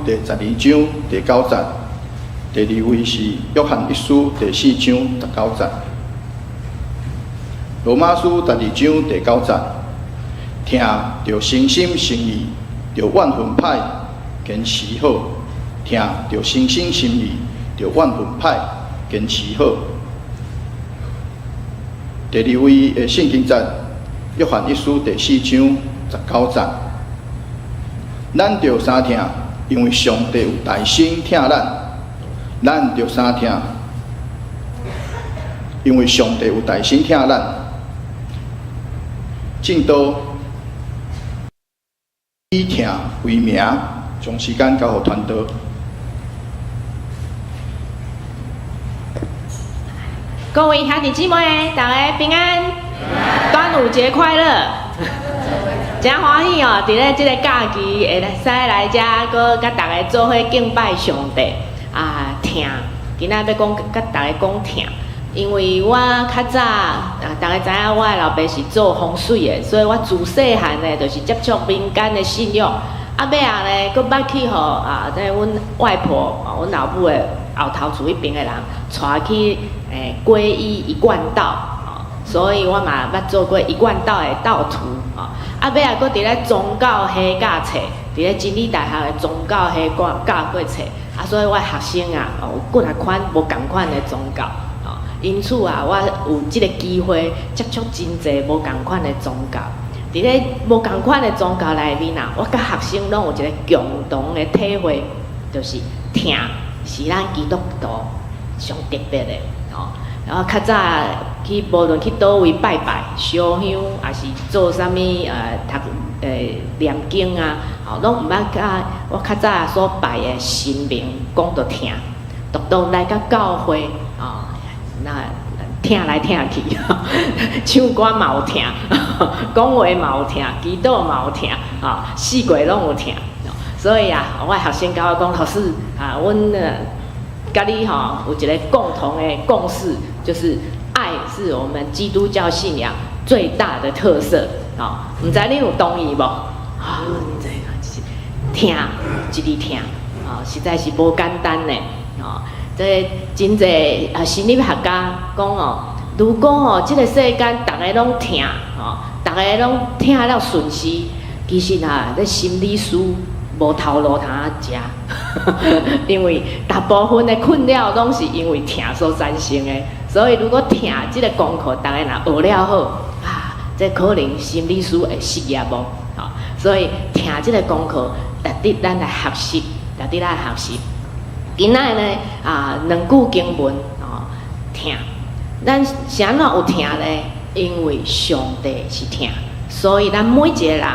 第12章第9节，第2位是约翰一书第4章19节。罗马书12章第9节，听着诚心诚意，着万分歹坚持好；听着诚心诚意，着万分歹坚持好。第2位的圣经节，约翰一书第4章19节，咱着三听，因为上帝有大心听咱。咱着三听，因为上帝有大心听咱。正道以听为名，将时间交予团队。各位兄弟姊妹，大家平安，端午节快乐！真欢喜哦，伫咧即个假期会使来遮，搁甲大家做伙敬拜上帝啊，听。今仔要讲甲大家讲听，因为我较早大家知影我的老爸是做风水的，所以我自细汉呢，就是接触民间的信仰。啊，尾啊呢，搁捌去互即阮外婆阮老母的后头厝迄边的人带去皈依一贯道，所以我嘛捌做过一贯道的道徒。啊，尾啊，搁伫咧宗教系教册，伫咧真理大学的宗教系教过册。啊，所以我学生啊，有几啊款无共款的宗教。因此啊，我有即个机会接触真侪无共款的宗教。伫咧无共款的宗教内面啊，我甲学生拢有一个共同的体会，就是听是咱基督徒上特别的。然后较早去无论去倒位拜拜、烧香，还是做啥物读念经啊，拢毋捌甲我较早所拜的神明讲着听，独到来甲教会那听来听去，唱歌嘛有听，讲话嘛有听，祈祷嘛有听，四界拢有听。所以啊，我的学生甲我讲，老师阮甲你有一个共同的共识，就是爱是我们基督教信仰最大的特色。唔知你有同意无？听，一直听，实在是无简单呢。这真侪心理学家讲如果这个世间大家拢听，大家拢听了顺时，其实这心理书无头路通食，因为大部分的困扰拢是因为听所产生的。所以如果听这个功课，大家若学了好这可能心理书会失业无。所以听这个功课，值得咱来学习，值得咱来学习。今仔呢两句经文听，咱是安怎有听呢？因为上帝是听，所以咱每一个人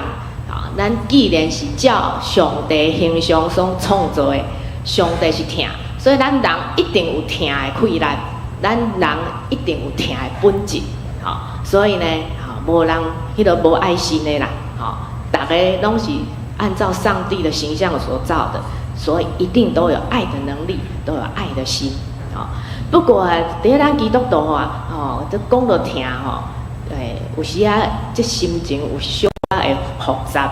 咱既然是照上帝形象所创造的，上帝是听，所以咱人一定有听的气力，咱人一定有听的本质。所以呢无人迄个无爱心的人，大家拢是按照上帝的形象所造的。所以一定都有爱的能力，都有爱的心。不过伫咱基督徒这讲到听有时这心情有小会复杂。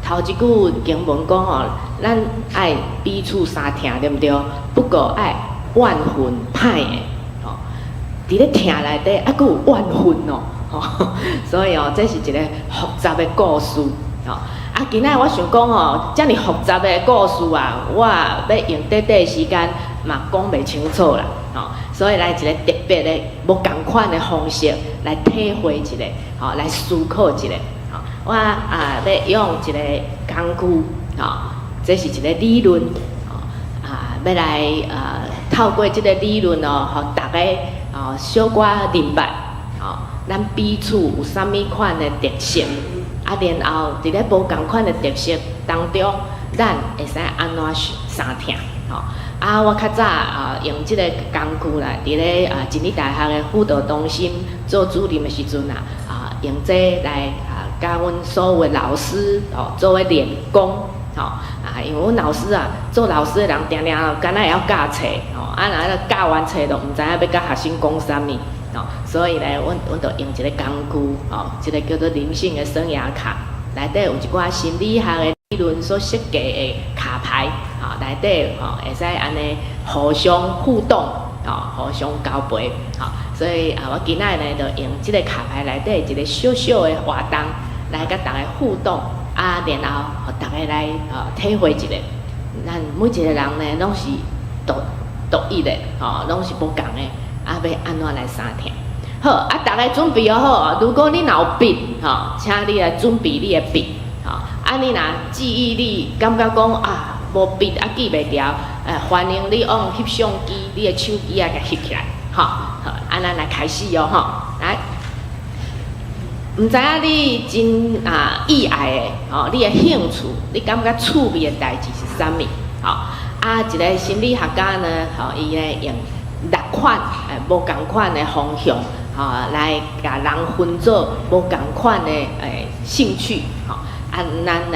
头一句经文讲咱爱彼此相听，对不对？不过爱万分歹的。伫咧听内底还佫有万分所以这是一个复杂的故事。今仔我想讲遮尔复杂的故事我要用短的时间嘛讲袂清楚啦，所以来一个特别的无共款的方式来体会一下，来思考一下。我要用一个工具，这是一个理论，要来透过这个理论互大家小可明白，咱彼此有啥物款的特色。然后伫咧无共款的特色当中，咱会使安怎相听？我较早用即个工具啦，伫咧真理大学的辅导中心做主任的时阵用这来甲阮所有的老师做为练功。因为阮老师做老师的人定定敢若会晓教册，若教完册都毋知影要甲学生讲啥物。所以呢，阮就用一个工具，一个叫做灵性的生涯卡，内底有一寡心理学的理理论所设计的卡牌，内底会使安尼互相互动，互相交陪，所以我今仔呢就用即个卡牌内底一个小小的活动来甲大家互动，然后互大家来体会一下，咱每一个人呢拢是独一的，拢是无共的，要安怎来相听？好，大家准备好，如果你若有笔，请你来准备你的笔，你若记忆力感觉讲无笔记袂牢，欢迎你往翕相机，你的手机甲翕起来，好，咱来开始来。毋知影你真意爱的，你的兴趣，你感觉趣味的代志是啥物？一个心理学家呢，伊呢用6款无共款的方向，来甲人分做无共款的兴趣，咱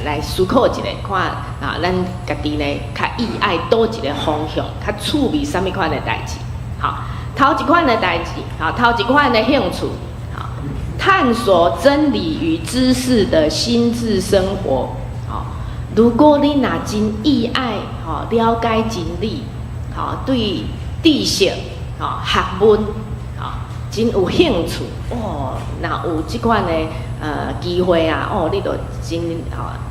来思考一下，看咱家己呢较意爱倒一个方向，较趣味啥物款的代志？头一款的代志，头一款的兴趣，探索真理与知识的心智生活。如果你若真意爱了解真理，对知识学问真有兴趣若有即款的机会你就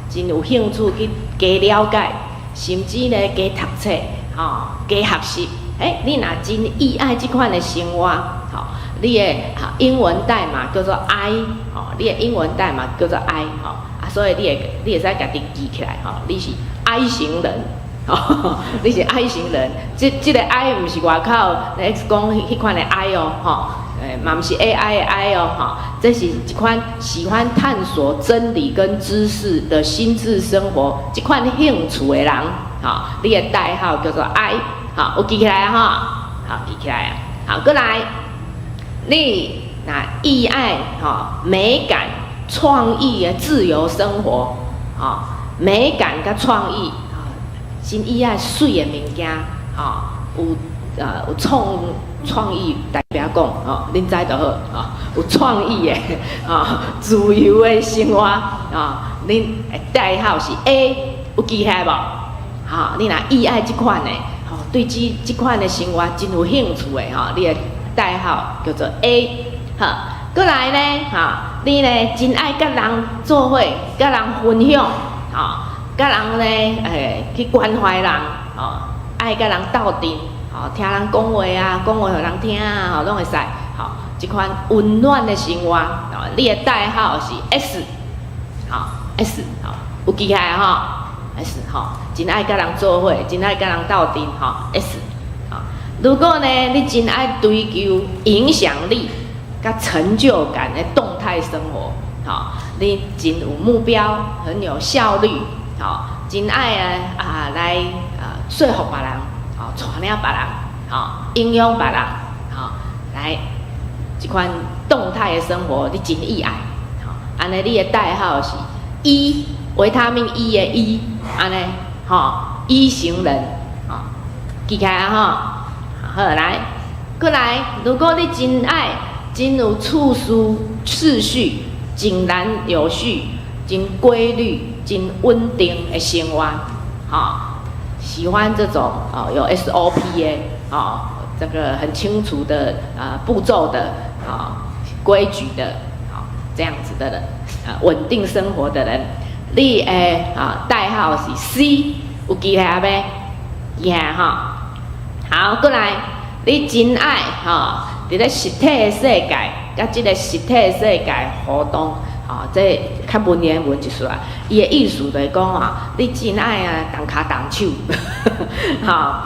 真有兴趣去加了解，甚至呢加读册加学习。你若真意爱即款的生活，你的英文代码叫做 I， 你的英文代码叫做 I， 所以你会使家己记起来，你是 I 型人，你是 I 型人。这个 I 毋是外口X 讲迄款的 I 嘛毋是 AI 的 I 这是一款喜欢探索真理跟知识的心智生活，这款兴趣的人，你的代号叫做 I， 有记起来记起来过来，你若意爱美感、创意的自由生活，美感甲创意，真意爱水的物件，有创意代表讲，恁知就好，有创意的，自由的生活，恁代号是 A， 有记起来无？你若意爱这款的，对这款的生活真有兴趣的，你的代号叫做 A。过来呢，你呢真爱甲人做伙，甲人分享，甲人呢去关怀人，爱甲人斗阵，听人讲话讲话互人听拢会使，这款温暖的生活，你的代号是 S，S， 有记起来S， 真爱甲人做伙，真爱甲人斗阵，S。如果呢，你真爱追求影响力甲成就感的动态生活，你真有目标，很有效率，真爱来说服别人，带领别人，影响别人，来这款动态的生活，你真意爱，安尼你的代号是 E， 维他命 E 的 E， 安尼，E 型人，记起来好来，过来，如果你真爱。真有次序，井然有序，真规律，真稳定的生活，喜欢这种有 SOP 的这个很清楚的步骤的规矩的这样子的人，稳定生活的人，你的代号是 C， 有记起来没？记起来好，过来，你真爱伫咧实体的世界，甲即个实体的世界互动，这较文言文一丝啊。伊的意思就是讲你真爱动脚动手，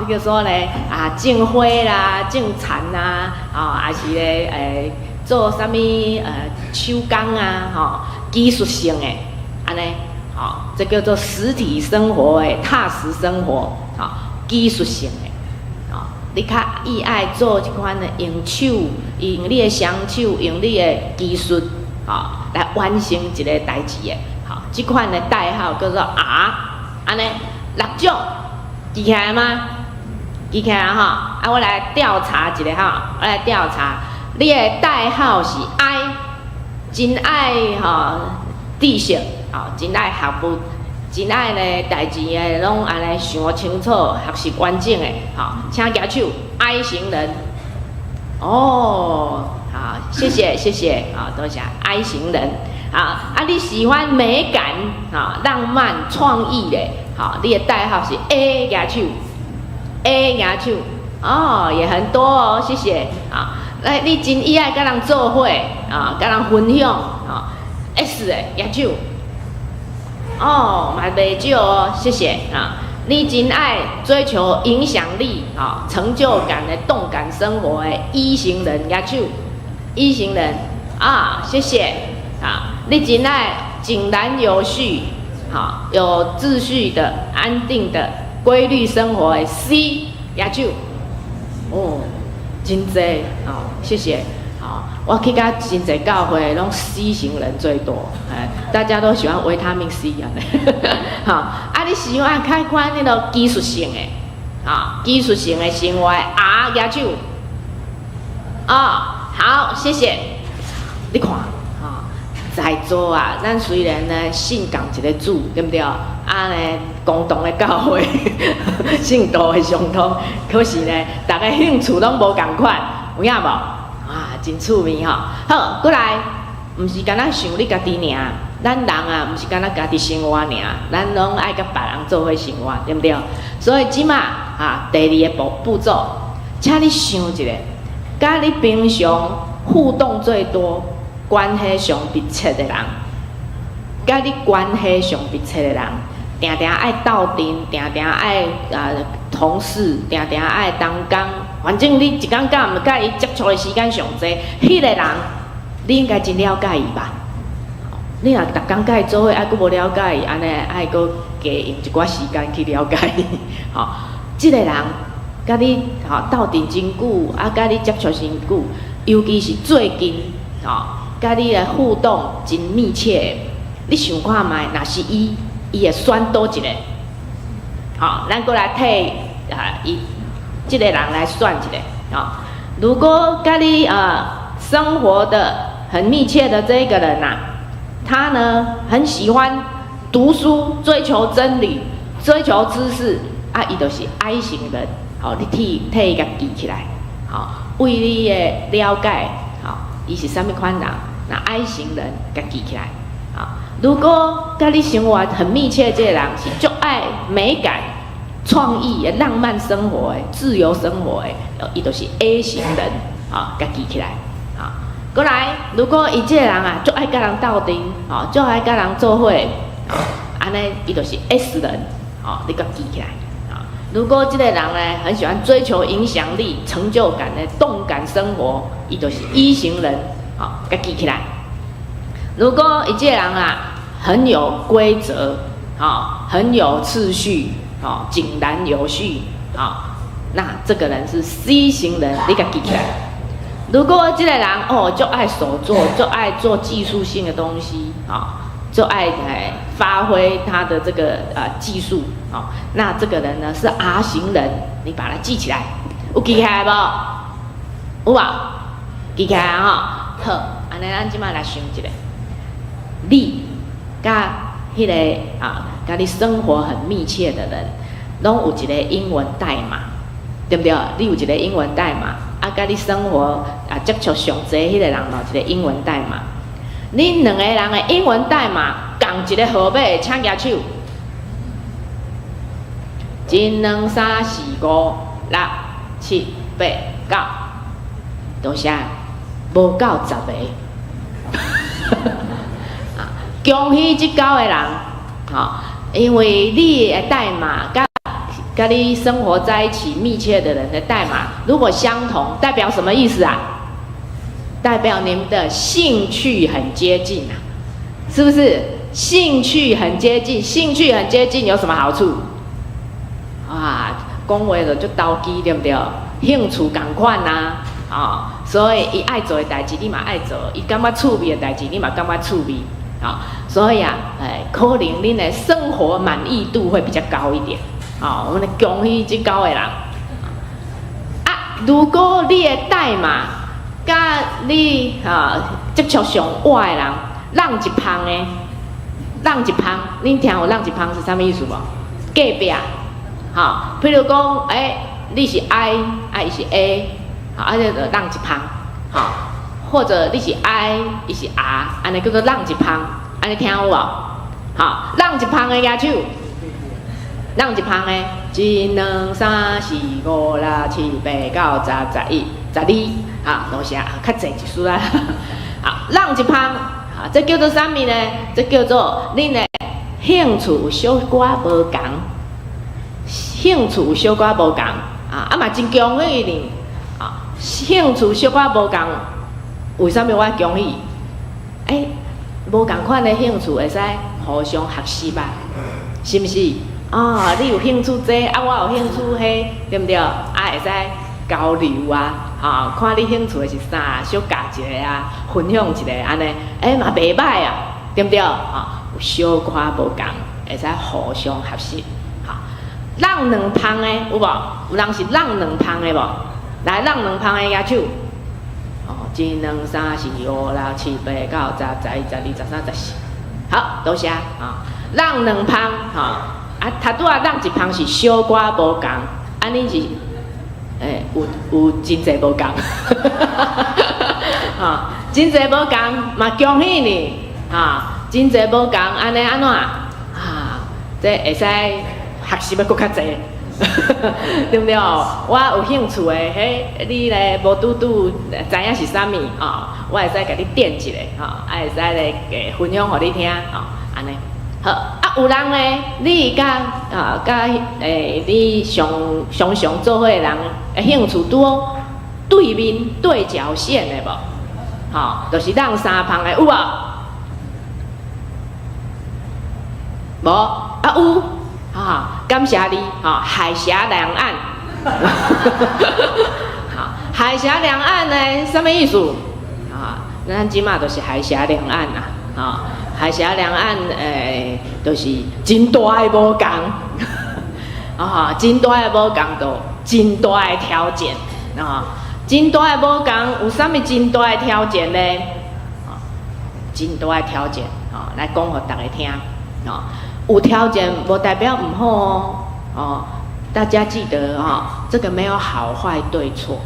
比如说咧种花啦、种田啦，还是咧做啥物手工技术性的安尼，这叫做实体生活的踏实生活，技术性的。你较意爱做这款的用你的双手，用你的技术，来完成一个代志的，这款的代号叫做 R， 安尼6种，记起来吗？记起来我来调查一下我来调查，你的代号是 I， 真爱知识，真爱学问，真爱呢代志呢，拢安尼想清楚，学习完整的，好，请举手，爱行人。哦，好，谢谢谢谢，好，多谢爱行人。好，啊，你喜欢美感，啊，浪漫创意的，好，你的代号是 A 举手 ，A 举手，哦，也很多哦，谢谢，好，来，你真意爱跟人做伙，啊，跟人分享，啊 ，S 的举手。哦，嘛袂少哦，谢谢啊！你真爱追求影响力啊、成就感的动感生活的一型人，举手，一型人啊，谢谢啊！你真爱井然有序，好、有秩序的、安定的、规律生活的 C， 举手。哦，真多啊、谢谢。好，我去到真侪教会，拢 C 型人最多，哎，大家都喜欢维他命 C 啊。好，啊，你喜欢开款那个技术性的，啊，技术性的生活 R 举手。哦，好，谢谢。你看，啊，在座啊，咱虽然呢信共一个主，对不对？啊呢，共同的教会，信徒的相通，可是呢，大家兴趣拢无共款，有影无？啊，真趣味吼！好，过来，毋是干那想你家己尔，咱人啊，毋是干那家己生活尔，咱拢爱甲别人做伙生活，对不对？所以即马啊，第二个步骤，请你想一下，甲你平常互动最多、关系上密切的人，甲你关系上密切的人，定定爱斗阵，定定爱同事，定定爱同工。反正你一工甲毋甲伊接触的时间上济，迄个人你应该真了解伊吧？你若逐工甲伊做伙，还佫无了解伊，安尼爱佫加用一寡时间去了解伊。吼，即个人甲你斗阵真久，甲你接触真久，尤其是最近甲你的互动真密切。你想看觅，若是伊会选倒一个？好，咱佫来替伊。这个人来算一个啊，如果跟你生活的很密切的这个人呐、他呢很喜欢读书，追求真理，追求知识啊，伊就是 I 型人，好，你替伊甲记起来，好，为你的了解，好，伊是啥物款人，那 I 型人甲记起来，好，如果跟你生活很密切的这个人是足爱美感。创意的浪漫生活的自由生活的，伊就是 A 型人，啊，甲记起来，啊，过来，如果伊这个人啊，就爱甲人斗阵，啊，就爱甲人做伙，啊，安尼伊就是 S 人，啊，你甲记起来，啊，如果这个人呢，很喜欢追求影响力、成就感的动感生活，伊就是 E 型人，啊，甲记起来。如果伊这个人啊，很有规则，啊，很有秩序。哦，井然有序，那这个人是 C 型人，你给他记起来。如果这个人就爱手作，就爱做技术性的东西，就爱发挥他的这个技术，那这个人呢是 R 型人，你把它记起来，有记起来不？有啊，记起来好，安尼咱即摆来想一下，你甲迄个甲你生活很密切的人，拢有一个英文代码，对不对？你有一个英文代码，甲你生活接触上济迄个人有一个英文代码。恁两个人的英文代码共一个号码，请举手。1、2、3、4、5、6、7、8、9，多谢，无够10个。恭喜这9个人，因为你的代码跟你生活在一起密切的人的代码如果相同，代表什么意思啊？代表你们的兴趣很接近啊，是不是？兴趣很接近，兴趣很接近有什么好处？讲话就足投机，对不对？兴趣同款呐，所以伊爱做的代志你嘛爱做，伊感觉趣味的代志你嘛感觉趣味。所以可能恁的生活满意度会比较高一点。我们恭喜这9个人。如果你的代码甲你接触上歪的人，让一旁的，让一旁，恁听有让一旁是啥物意思无？隔壁，吼，譬如讲，你是 I， 伊是 A， 好，就让一旁，吼，或者你是 I， 伊是 R， 安尼叫做让一旁，安尼听有无？好，让一旁的举手，让一旁的，一两三四五六七八九十十一十二，啊，多谢，较济一丝啊，好，让一旁。啊，这叫做啥物呢？这叫做恁的兴趣有小可无共，兴趣有小可无共啊，嘛真恭喜你啊！兴趣小可无共，为什么我恭喜？无共款的兴趣会使互相学习吧？是毋是？啊，你有兴趣这，啊，我有兴趣迄，对不对？啊，会使交流啊！啊，看你兴趣的是啥，小教一个啊，分享一个安尼，嘛袂歹啊，对不对？啊，有小可无共，会使互相学习。好，让两旁的有无？有人是让两旁的无？来，让两旁的举手。哦，一两三四五六七八九十十一十二十三十四。好，多谢啊。让两旁，哈，头拄仔让一旁是小可无共，安尼是。有真侪无共，哈，真侪无共，嘛恭喜你，哈，真侪无共，安尼安怎？这会使学习要搁较侪，对不对？我有兴趣的，你咧无拄知影是啥物啊？我会使甲你点一个，会使咧分享互你听，安尼。好，有人呢，你甲你常做伙的人，兴趣多对面对角线的无？就是让三旁的有无？无有感谢你，海峡两岸，海峡两岸呢，什么意思？咱即马就是海峡两岸啦，海峡两岸，就是真大的无共，真大的无共度，真大的条件，真大的无共，有啥物真大的条件呢？真大的条件，来讲互大家听，有条件无代表唔好哦，大家记得这个没有好坏对错，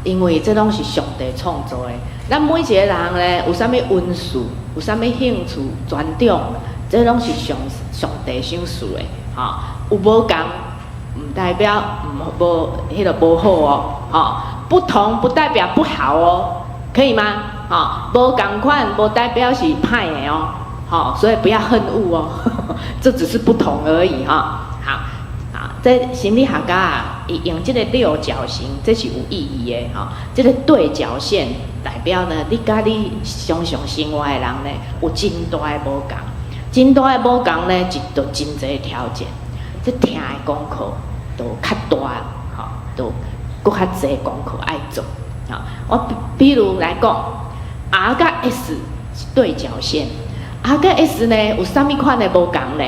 因为这拢是上帝创造的。咱每一个人呢，有啥物温素，有啥物兴趣、专长，这拢是上帝赏赐的。有无共，唔代表无迄个无好哦。不同不代表不好哦，可以吗？无共款，无代表是歹的哦。所以不要恨恶哦，这只是不同而已好。在心理学家伊用这个六角形，这是有意义的这个对角线代表呢，你甲你常常生活的人呢，有真大的无共，真大的无共呢，就真侪条件。这听的功课都较大，都搁较侪功课爱做。我比如来讲 ，R 甲 S 是对角线 ，R 甲 S 呢有啥物款的无共呢？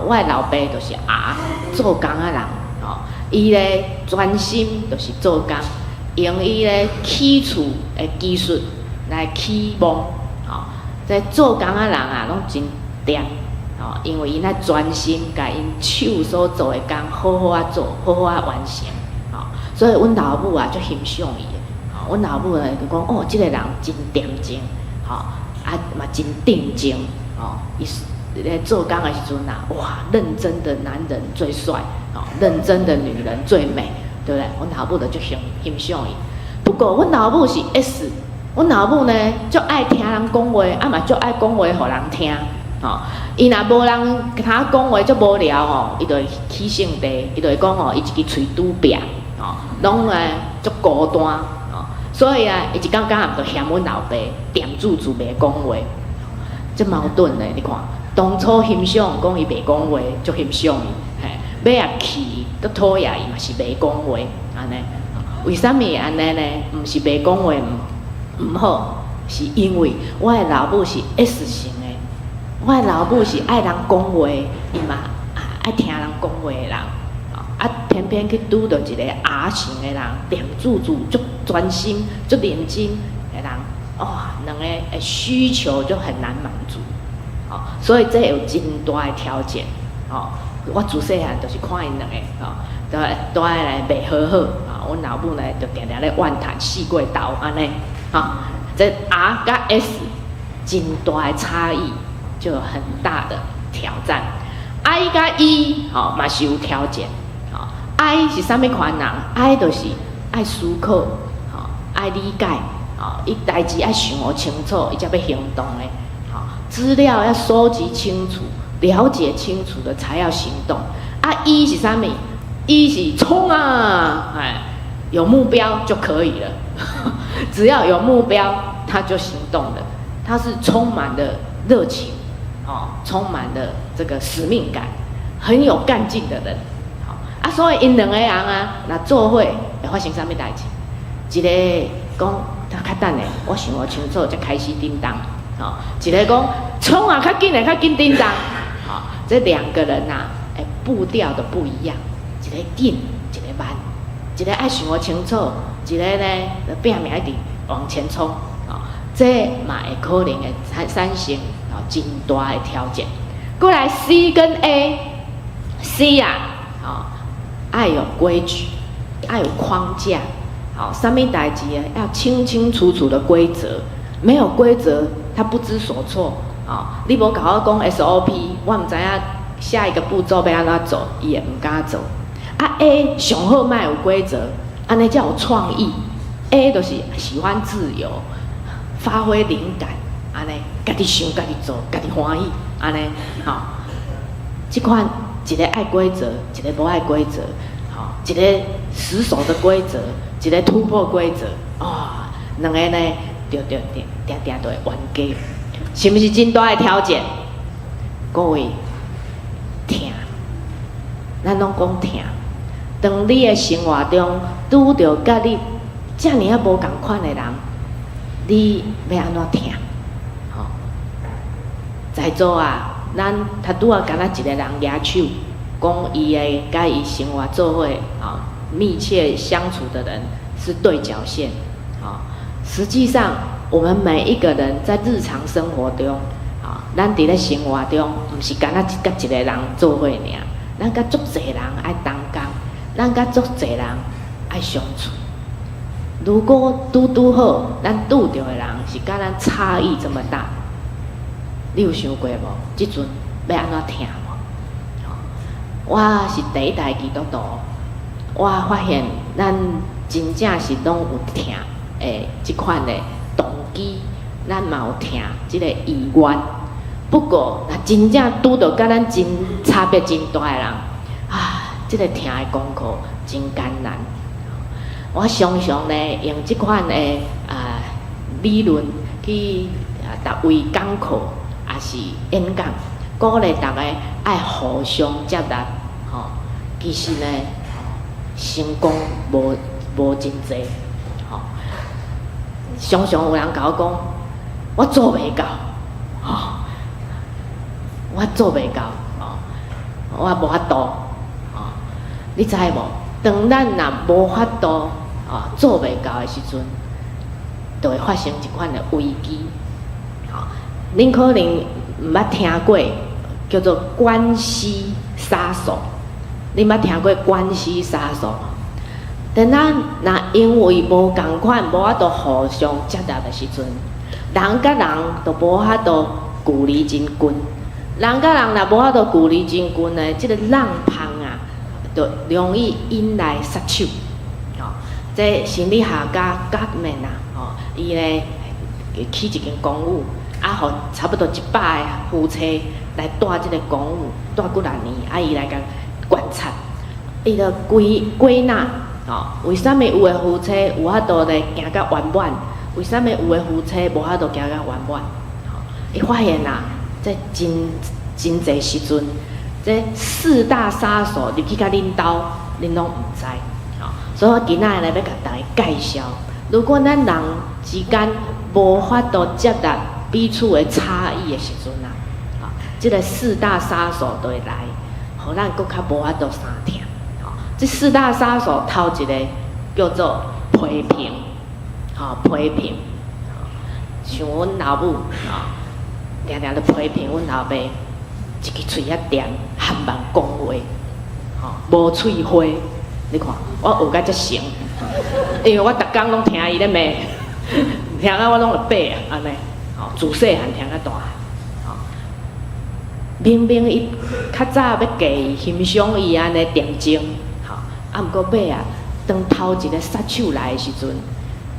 我的老爸就是 R 做工的人，伊咧专心就是做工，用伊咧起厝的技术来起梦，在做工的人拢真掂，因为因咧专心，甲因手所做的工好好做，好好完成，所以阮老母就欣赏伊的，阮老母呢就讲哦，这个人真掂精，嘛真定睛，伊。在做工的时阵哇，认真的男人最帅，认真的女人最美，对不对？阮老母就欣赏伊。不过阮老母是 S， 阮老母呢，就爱听人讲话，嘛就爱讲话互人听。伊若无人甲他讲话，就无聊伊就会起性地，伊就会讲伊一支喙拄壁，拢足孤单。所以伊一刚刚就嫌阮老爸点住袂讲话，这矛盾的，你看。当初欣赏讲伊袂讲话，就欣赏伊，尾也气都讨厌伊嘛是袂讲话，安尼。为什么安尼呢？毋是袂讲话毋好，是因为我的老母是 S 型的，我的老母是爱人讲话，伊嘛爱听人讲话的人，偏偏去拄到一个 R 型的人，点足足专心、足认真的人，两个需求就很难满足。所以这有真大的条件，我自细汉就是看因两个，都爱来袂好好，阮老母呢就定定咧怨叹四过头安尼，这 R 甲 S 真大的差异，就有很大的挑战。I 甲 E 嘛是有条件，I 是啥物款人 ？I 就是爱思考，爱理解，伊代志爱想清楚，伊才要行动的，资料要收集清楚、了解清楚的才要行动。E 是啥物？E 是冲啊，有目标就可以了，只要有目标，他就行动了，他是充满了热情。充满了这个使命感，很有干劲的人，所以因两个人若做伙会发生啥物代志？一个讲较等的，我想我清楚才开始叮当，一个讲冲啊，较紧的，较紧叮当，这两个人步调都不一样，一个紧，一个慢，一个爱想我清楚，一个呢拼命一直往前冲，这嘛会可能会产生真大的条件。过来 C 跟 A，C 爱有规矩，爱有框架，啥物代志要清清楚楚的规则，没有规则他不知所措，你无甲我讲 SOP， 我唔知影下一个步骤要安怎走，伊也唔敢走。A 上好卖有规则，安尼才有创意。A 就是喜欢自由，发挥灵感。安尼，家己想，家己做，家己欢喜，安尼，这款一个爱规则，一个无爱规则，一个死守的规则，一个突破规则，两个呢，定定都会冤家，是不是真大的条件？各位，听，咱拢讲听，当你的生活中拄到甲你遮尔无共款的人，你要安怎听？在座咱拄拄敢若一个人举手，讲伊的甲伊生活做伙密切相处的人是对角线，实际上我们每一个人在日常生活中，咱伫咧生活中，毋是敢若甲一个人做伙尔，咱甲足侪人爱同工，咱甲足侪人爱相处。如果拄好，咱拄着的人是甲咱差异这么大。你有想过无？即阵要安怎听无？我是第一代基督徒，我发现咱真正是拢有听即款的动机，咱嘛有听即个意愿。不过，若真正拄到甲咱真差别真大的人，即个听的功课真艰难。我常常呢用即款的理论去逐位讲课。也是演讲，鼓励大家爱互相接纳，其实呢，成功无真济，常常有人甲我讲，我做袂到，我做袂到，我无法度，你知无？当咱若无法度做袂到的时阵，就会发生一款的危机。恁可能毋捌听过叫做关系杀手，恁捌听过关系杀手？但咱若因为无共款，无法度互相接纳的时阵，人甲人都无法度距离真近。人甲人若无法度距离真近呢，即个浪芳就容易引来杀手。这心理学家Gottman伊呢起一间公寓。互差不多100个夫妻来住这个公寓，住几啊年，伊来甲观察，伊就归纳，为什么有的夫妻有法度来行到圆满？为什么有的夫妻无法度行到圆满？伊发现在真侪时阵，这4大杀手入去甲恁兜，恁拢毋知，所以我今仔日来要甲大家介绍，如果咱人之间无法度接纳彼此的差异的时阵这个4大杀手就会来，互咱搁较无法度相听。这4大杀手头一个叫做批评，批评。像阮老母常常咧批评阮老爸，一支喙遐甜，含慢讲话，无喙花。你看，我学甲遮成，因为我逐工拢听伊咧骂，听啊我拢会爬啊，安尼，自细汉听到大，明明伊较早要嫁伊欣赏伊安尼点睛，啊，毋过尾啊，当头一个杀手来的时阵，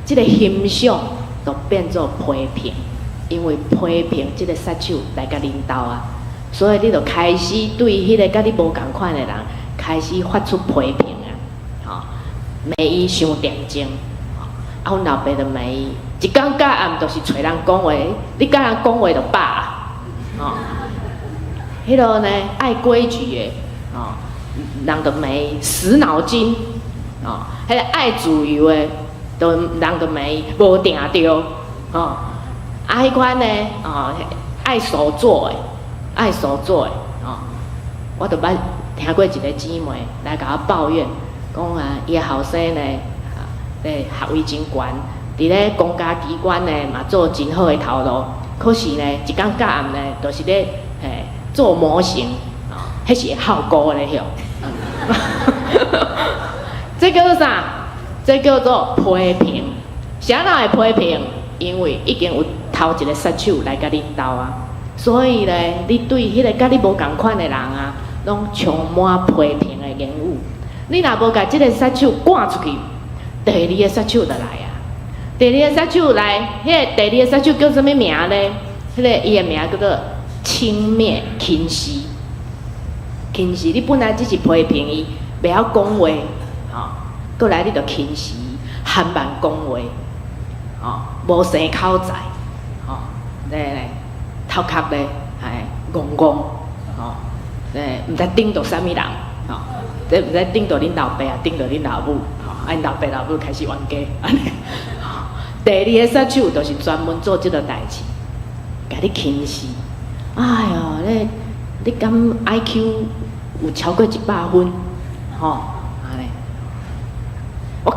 即个欣赏就变做批评，因为批评即个杀手来甲领导啊，所以你就开始对迄个甲你无共款的人开始发出批评啊，骂伊伤点睛，啊，阮老爸就骂伊，一工到暗就是找人讲话，你甲人讲话就饱啊，迄落呢爱规矩的，人就骂伊死脑筋，迄个爱自由的，就人就骂伊无定着，迄款呢，爱所作的，爱所作的，我就捌听过一个姊妹来甲我抱怨，讲啊，伊的后生呢，学位真悬，伫咧公家机关呢嘛做真好的头路，可是呢，一工到暗呢，就是咧做模型，迄是会效果咧吼。这叫做啥？这叫做批评。啥人会批评？因为已经有头一个杀手来甲领导啊，所以咧，你对迄个甲你无共款的人啊，拢充满批评的言语。你若无甲即个杀手赶出去，第二个杀手就来啊。第二个杀手来，迄个第二个杀手叫什么名咧？迄个伊的名叫做轻蔑轻视。轻视，你本来只是批评伊，袂晓讲话，过来你就轻视伊，含慢讲话，无生口才，咧头壳咧，戆戆，毋知顶到啥物人，这毋知顶到恁老爸啊，顶到恁老母，因老爸老母开始冤家，安尼。第二个杀手就是专门做即个代志，甲你轻视。哎哟，你敢 IQ 有超过100分，安尼。我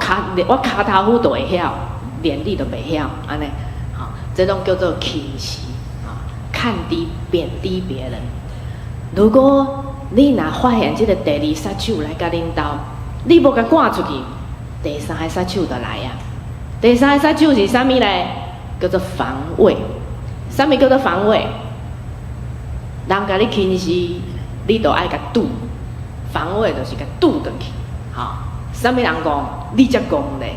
骹头虎都会晓，连你都袂晓，安尼，这种叫做轻视，看低贬低别人。如果你若发现这个第二杀手来甲领导，你无甲赶出去，第三个杀手就来啊。第三个杀手是啥物咧？叫做防卫。啥物叫做防卫？人甲你轻视，你就爱甲堵。防卫就是甲堵转去，啥物人讲，你才讲咧，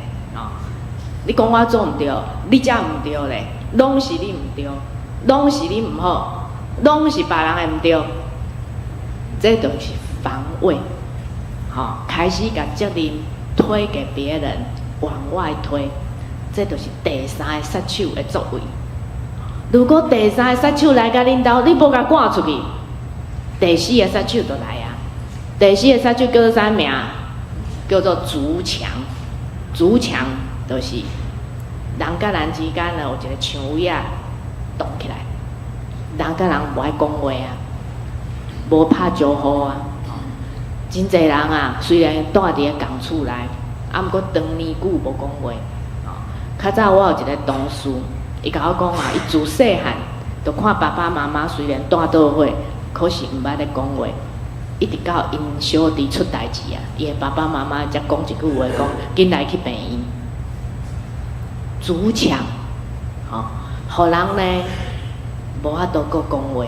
你讲我做毋对，你才毋对咧，拢是你毋对，拢是你毋好，拢是别人的毋对，这就是防卫，开始把责任推给别人，往外推，这就是第三个杀手的作为。如果第三个杀手来甲领导，你无甲赶出去，第四个杀手就来啊。第四个杀手叫做啥名？叫做筑墙。筑墙就是人甲人之间呢有一个墙围啊，动起来。人甲人无爱讲话啊，无拍招呼啊。真侪人啊，虽然住伫个共厝内，毋过长年久无讲话。较早我有一个同事，伊甲我讲啊，伊自细汉就看爸爸妈妈虽然住倒伙，可是毋捌咧讲话。一直到因小弟出代志啊，伊的爸爸妈妈才讲一句话，讲紧来去病院。筑墙，互人呢无法度搁讲话，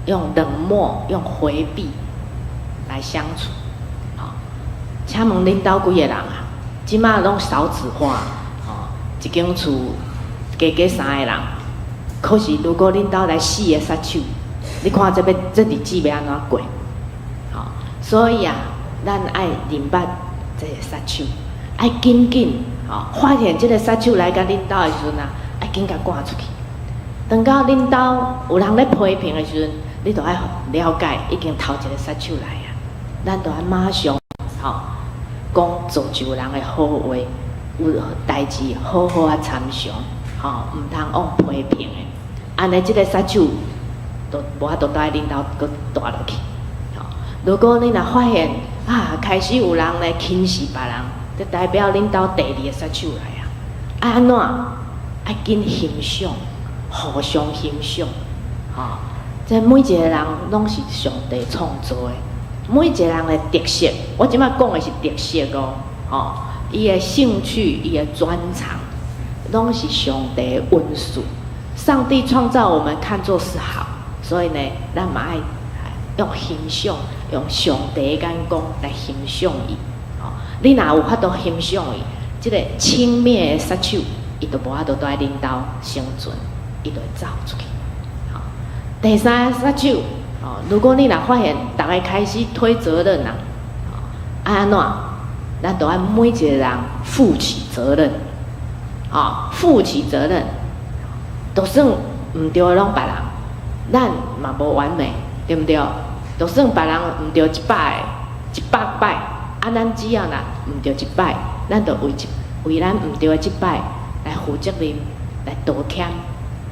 用冷漠、用回避来相处。请问恁兜几个人啊？即马拢少子化，一间厝加加3个人，可是如果恁兜来4个杀手。你看这日子要安怎过？所以啊，咱爱认捌这个杀手，爱紧紧发现这个杀手来甲恁兜的时阵啊，爱紧甲赶出去。等到恁兜有人咧批评的时阵，你就爱了解已经头一个杀手来啊，咱就爱马上讲造就人的好话，有代志好好啊参详，毋通往批评的。安尼这个杀手。都无法度带领导搁大落去。如果你若发现开始有人来轻视别人，就代表领导第二个杀手来啊！爱安怎？爱紧欣赏，互相欣赏，吼，这每一个人拢是上帝创造的，每一个人的特色，我即摆讲的是特色哦，吼，伊的兴趣、伊的专长，拢是上帝的恩赐。上帝创造我们看作是好，所以呢，咱嘛爱用欣赏，用上帝的眼光来欣赏伊。哦，你若有法度欣赏伊，即个轻蔑的杀手，伊就无法度在恁兜生存，伊就会走出去。好，第三个杀手，哦，如果你若发现大家开始推责任啦，哦，安怎？咱就要每一个人负起责任，哦，负起责任。就算毋对拢别人，咱嘛无完美，对不对？就算别人毋对100摆，啊，咱只要若毋对1摆，咱就为咱毋对的1摆来负责任，来道歉，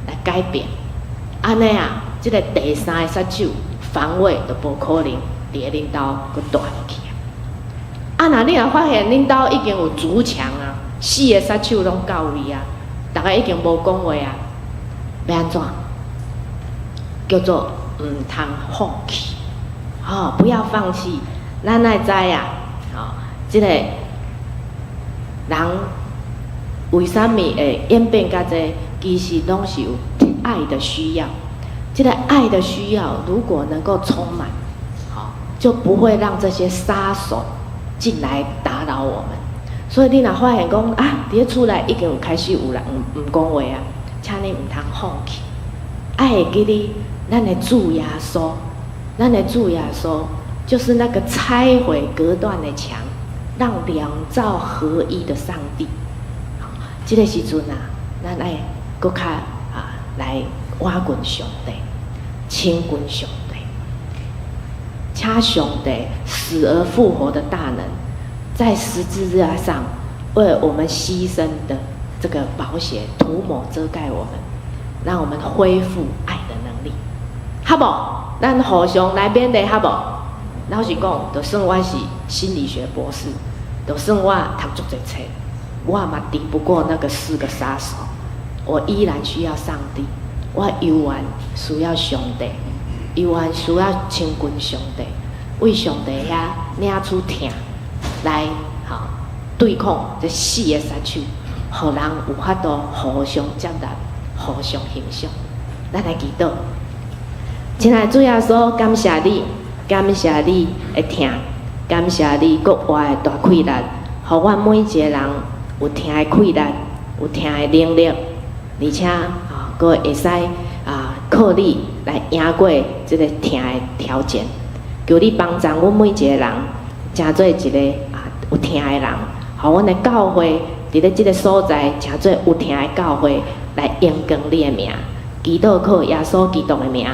来改变。安尼啊，即个第三个杀手防卫就无可能伫恁兜佫大落去啊！啊，若你若发现恁兜已经有筑墙啊，4个杀手拢到位啊，大家已经无讲话啊。要安怎？叫做唔通放弃，哦，不要放弃。咱爱知啊，哦，即个人为什么会演变到这？其实拢是有爱的需要。这个爱的需要，如果能够充满，好，就不会让这些杀手进来打扰我们。所以你若发现讲啊，伫咧厝内已经有开始有人唔讲话啊。请你唔通放弃，爱会记你，咱的主耶稣，咱的主耶稣就是那个拆毁隔断的墙，让两造合一的上帝。好，这个时阵啊，咱爱搁较来挖滚上帝，亲近上帝，请上帝死而复活的大能，在十字架上为我们牺牲的。这个宝血涂抹遮盖我们，让我们恢复爱的能力，好不？咱互相来勉励，好不？老实讲，就算我是心理学博士，就算我读足侪册，我嘛敌不过那个4个杀手。我依然需要上帝，我犹原需要上帝，犹原需要亲近上帝，为上帝遐领出疼来，好对抗这4个杀手。互人有法度互相接纳、互相欣赏。咱来祈祷，亲爱的主耶稣，感谢你，感谢你的听，感谢你国外的大气力，互阮每一个人有听的气力，有听的能力，而且佫会使靠你来赢过这个听的条件。求你帮助阮每一个人，成做一个有听的人，互阮的教会。伫咧即个所在，诚做有听的教会来荣光你的名，祈祷靠耶稣基督的名，